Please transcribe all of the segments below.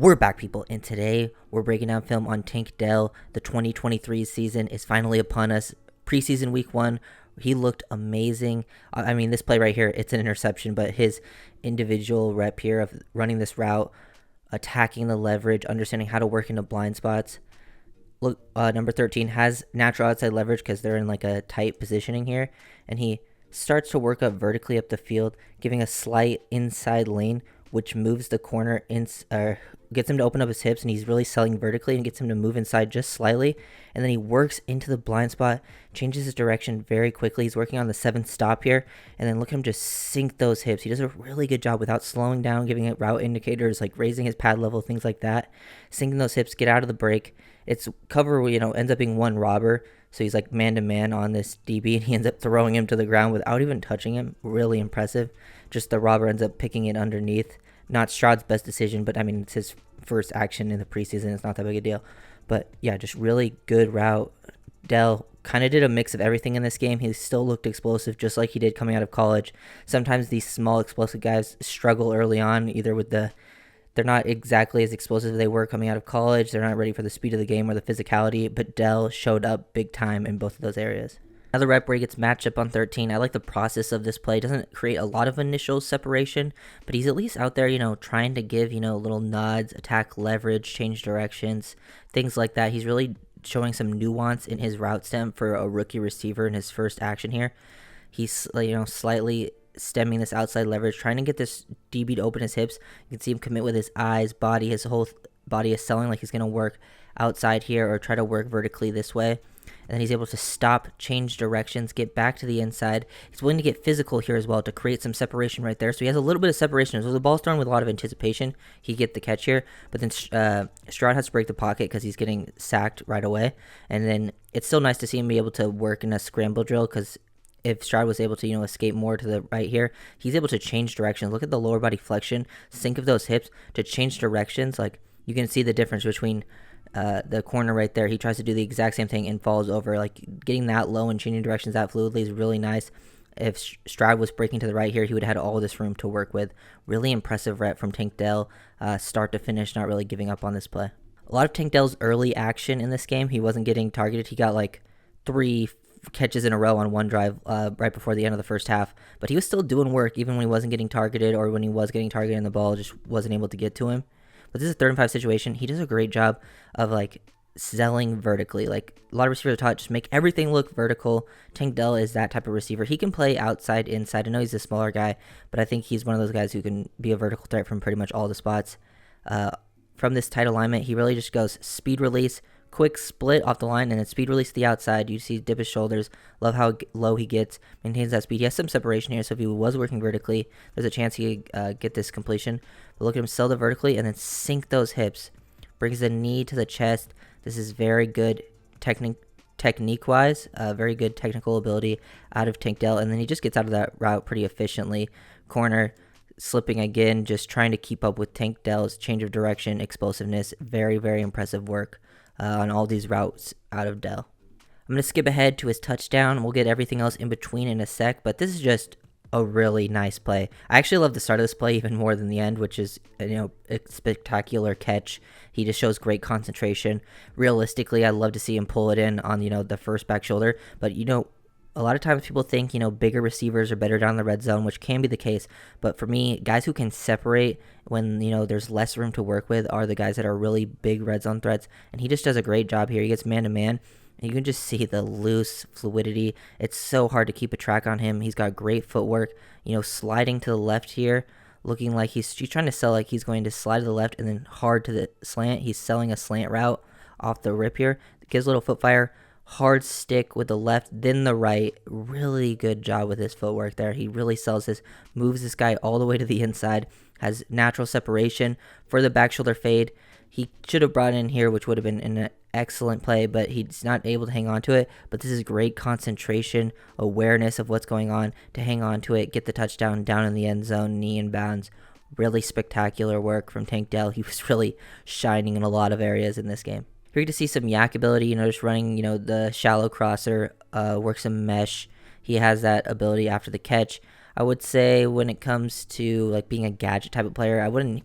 We're back, people, and today we're breaking down film on Tank Dell. The 2023 season is finally upon us. Preseason week 1, he looked amazing. I mean, this play right here, it's an interception, but his individual rep here of running this route, attacking the leverage, understanding how to work into blind spots. Look, number 13 has natural outside leverage because they're in like a tight positioning here, and he starts to work up vertically up the field, giving a slight inside lane, which moves the corner gets him to open up his hips, and he's really selling vertically and gets him to move inside just slightly. And then he works into the blind spot, changes his direction very quickly. He's working on the 7th stop here, and then look at him just sink those hips. He does a really good job without slowing down, giving it route indicators, like raising his pad level, things like that. Sinking those hips, get out of the break. It's cover, ends up being one robber. So he's like man-to-man on this DB, and he ends up throwing him to the ground without even touching him. Really impressive. Just the robber ends up picking it underneath. Not Stroud's best decision, but I mean, it's his first action in the preseason. It's not that big a deal. But yeah, just really good route. Dell kind of did a mix of everything in this game. He still looked explosive just like he did coming out of college. Sometimes these small explosive guys struggle early on, either with they're not exactly as explosive as they were coming out of college. They're not ready for the speed of the game or the physicality, but Dell showed up big time in both of those areas. Another rep where he gets matched up on 13. I like the process of this play. It doesn't create a lot of initial separation, but he's at least out there, trying to give, little nods, attack leverage, change directions, things like that. He's really showing some nuance in his route stem for a rookie receiver in his first action here. He's, slightly stemming this outside leverage, trying to get this DB to open his hips. You can see him commit with his eyes, body. His whole body is selling like he's going to work outside here or try to work vertically this way. And then he's able to stop, change directions, get back to the inside. He's willing to get physical here as well to create some separation right there. So he has a little bit of separation. So the ball's thrown with a lot of anticipation. He get the catch here. But then Stroud has to break the pocket because he's getting sacked right away. And then it's still nice to see him be able to work in a scramble drill, because if Stroud was able to, escape more to the right here, he's able to change directions. Look at the lower body flexion, sink of those hips to change directions. Like, you can see the difference between the corner right there. He tries to do the exact same thing and falls over. Like, getting that low and changing directions that fluidly is really nice. If Stroud was breaking to the right here, he would have had all this room to work with. Really impressive rep from Tank Dell, start to finish, not really giving up on this play. A lot of Tank Dell's early action in this game, he wasn't getting targeted. He got like 3 catches in a row on one drive right before the end of the first half, but he was still doing work even when he wasn't getting targeted, or when he was getting targeted and the ball just wasn't able to get to him. But this is a 3rd and 5 situation. He does a great job of selling vertically. Like, a lot of receivers are taught, just make everything look vertical. Tank Dell is that type of receiver. He can play outside, inside. I know he's a smaller guy, but I think he's one of those guys who can be a vertical threat from pretty much all the spots. From this tight alignment, he really just goes speed release, quick split off the line, and then speed release to the outside. You see dip his shoulders. Love how low he gets. Maintains that speed. He has some separation here, so if he was working vertically, there's a chance he could get this completion. But look at him sell the vertically and then sink those hips. Brings the knee to the chest. This is very good technique-wise. Very good technical ability out of Tank Dell. And then he just gets out of that route pretty efficiently. Corner slipping again, just trying to keep up with Tank Dell's change of direction, explosiveness. Very, very impressive work on all these routes out of Dell. I'm going to skip ahead to his touchdown. We'll get everything else in between in a sec, but this is just a really nice play. I actually love the start of this play even more than the end, which is, a spectacular catch. He just shows great concentration. Realistically, I'd love to see him pull it in on, the first back shoulder, but, a lot of times people think, bigger receivers are better down the red zone, which can be the case. But for me, guys who can separate when, there's less room to work with are the guys that are really big red zone threats. And he just does a great job here. He gets man-to-man. And you can just see the loose fluidity. It's so hard to keep a track on him. He's got great footwork, sliding to the left here, looking like he's trying to sell like he's going to slide to the left and then hard to the slant. He's selling a slant route off the rip here. Gives a little foot fire. Hard stick with the left, then the right. Really good job with his footwork there. He really sells this, moves this guy all the way to the inside, has natural separation for the back shoulder fade. He should have brought it in here, which would have been an excellent play, but he's not able to hang on to it. But this is great concentration, awareness of what's going on to hang on to it, get the touchdown down in the end zone, knee in bounds. Really spectacular work from Tank Dell. He was really shining in a lot of areas in this game. Here you get to see some YAC ability, just running, the shallow crosser, work some mesh. He has that ability after the catch. I would say when it comes to being a gadget type of player, I wouldn't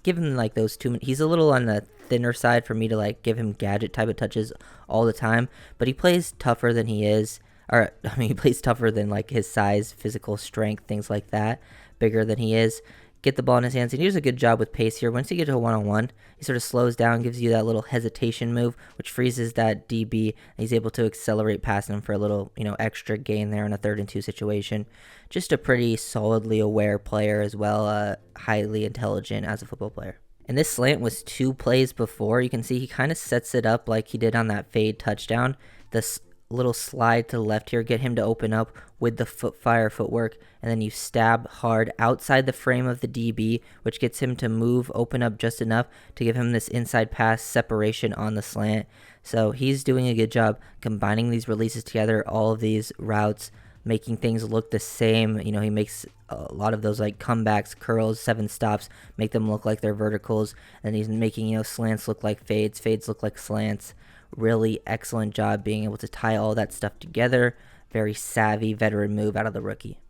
give him like those he's a little on the thinner side for me to like give him gadget type of touches all the time, but he plays tougher than he is. Or, I mean, he plays tougher than like his size, physical strength, things like that, bigger than he is. Get the ball in his hands, and he does a good job with pace here. Once you get to a one-on-one, he sort of slows down, gives you that little hesitation move, which freezes that DB, and he's able to accelerate past him for a little, extra gain there in a 3rd and 2 situation. Just a pretty solidly aware player as well, highly intelligent as a football player. And this slant was 2 plays before. You can see he kind of sets it up like he did on that fade touchdown. This little slide to the left here, get him to open up with the footwork, and then you stab hard outside the frame of the DB, which gets him to move, open up just enough to give him this inside pass separation on the slant. So he's doing a good job combining these releases together, all of these routes, making things look the same. He makes a lot of those like comebacks, curls, 7 stops, make them look like they're verticals, and he's making, slants look like fades, fades look like slants. Really excellent job being able to tie all that stuff together. Very savvy veteran move out of the rookie.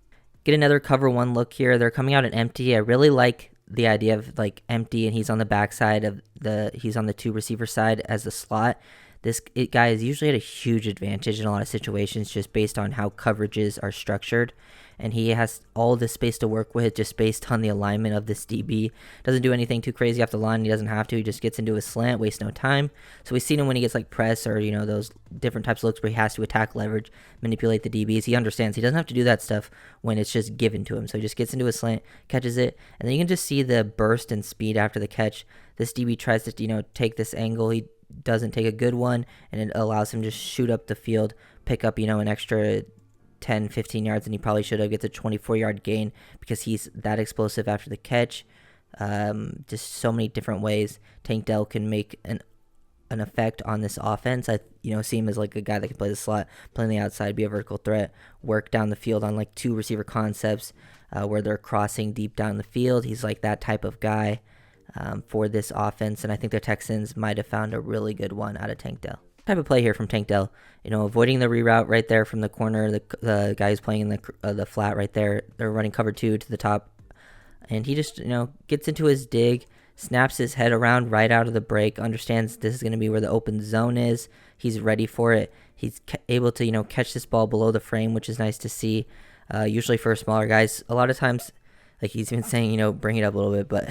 Get another cover 1 look here. They're coming out at empty. I really like the idea of like empty, and he's on the backside of he's on the 2 receiver side as the slot. This guy is usually at a huge advantage in a lot of situations just based on how coverages are structured. And he has all this space to work with just based on the alignment of this DB. Doesn't do anything too crazy off the line. He doesn't have to. He just gets into his slant, wastes no time. So we've seen him when he gets like press or, those different types of looks where he has to attack leverage, manipulate the DBs. He understands he doesn't have to do that stuff when it's just given to him. So he just gets into his slant, catches it, and then you can just see the burst and speed after the catch. This DB tries to, take this angle. He doesn't take a good one, and it allows him to just shoot up the field, pick up, an extra 10, 15 yards than he probably should have, gets a 24-yard gain because he's that explosive after the catch. Just so many different ways Tank Dell can make an effect on this offense. I see him as like a guy that can play the slot, play on the outside, be a vertical threat, work down the field on like 2 receiver concepts where they're crossing deep down the field. He's like that type of guy for this offense, and I think the Texans might have found a really good one out of Tank Dell. Type of play here from Tank Dell, avoiding the reroute right there from the corner. The guy who's playing in the flat right there, they're running cover 2 to the top, and he just gets into his dig, snaps his head around right out of the break, understands this is going to be where the open zone is. He's ready for it. He's able to catch this ball below the frame, which is nice to see. Usually for smaller guys, a lot of times, like he's been saying, bring it up a little bit, but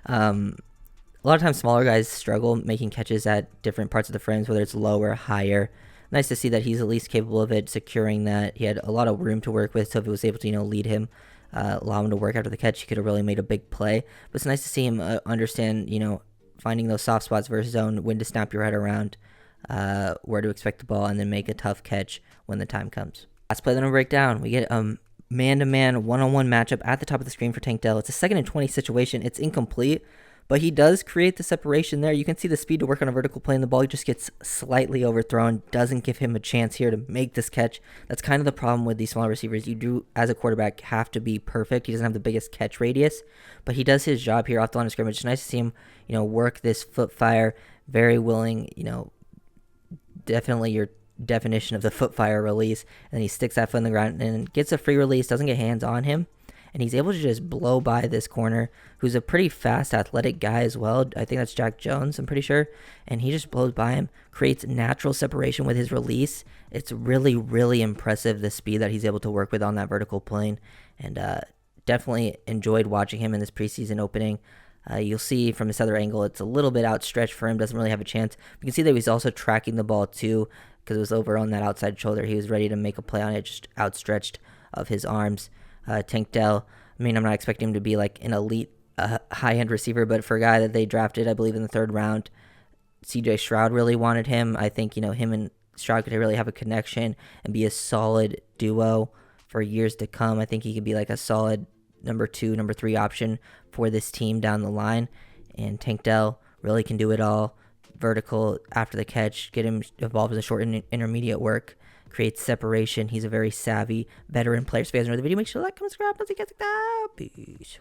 a lot of times smaller guys struggle making catches at different parts of the frames, whether it's lower or higher. Nice to see that he's at least capable of it, securing that. He had a lot of room to work with, so if it was able to, lead him, allow him to work after the catch, he could have really made a big play. But it's nice to see him understand, finding those soft spots versus zone, when to snap your head around, where to expect the ball, and then make a tough catch when the time comes. Last play that I'm going to break down, we get a man-to-man, one-on-one matchup at the top of the screen for Tank Dell. It's a 2nd and 20 situation. It's incomplete, but he does create the separation there. You can see the speed to work on a vertical play, and the ball just gets slightly overthrown. Doesn't give him a chance here to make this catch. That's kind of the problem with these small receivers. You do, as a quarterback, have to be perfect. He doesn't have the biggest catch radius, but he does his job here off the line of scrimmage. It's nice to see him, work this foot fire. Very willing, definitely your definition of the foot fire release. And he sticks that foot in the ground and gets a free release, doesn't get hands on him. And he's able to just blow by this corner, who's a pretty fast, athletic guy as well. I think that's Jack Jones, I'm pretty sure. And he just blows by him, creates natural separation with his release. It's really, really impressive, the speed that he's able to work with on that vertical plane. And definitely enjoyed watching him in this preseason opening. You'll see from this other angle, it's a little bit outstretched for him, doesn't really have a chance. You can see that he's also tracking the ball too, because it was over on that outside shoulder. He was ready to make a play on it, just outstretched of his arms. Tank Dell, I'm not expecting him to be like an elite high-end receiver, but for a guy that they drafted, I believe, in the 3rd round, CJ Stroud really wanted him. I think, him and Stroud could really have a connection and be a solid duo for years to come. I think he could be like a solid number 2, number 3 option for this team down the line. And Tank Dell really can do it all. Vertical after the catch, get him involved in the short and intermediate work, creates separation. He's a very savvy veteran player. So if you guys enjoyed the video, make sure to like, comment, subscribe, don't forget to peace.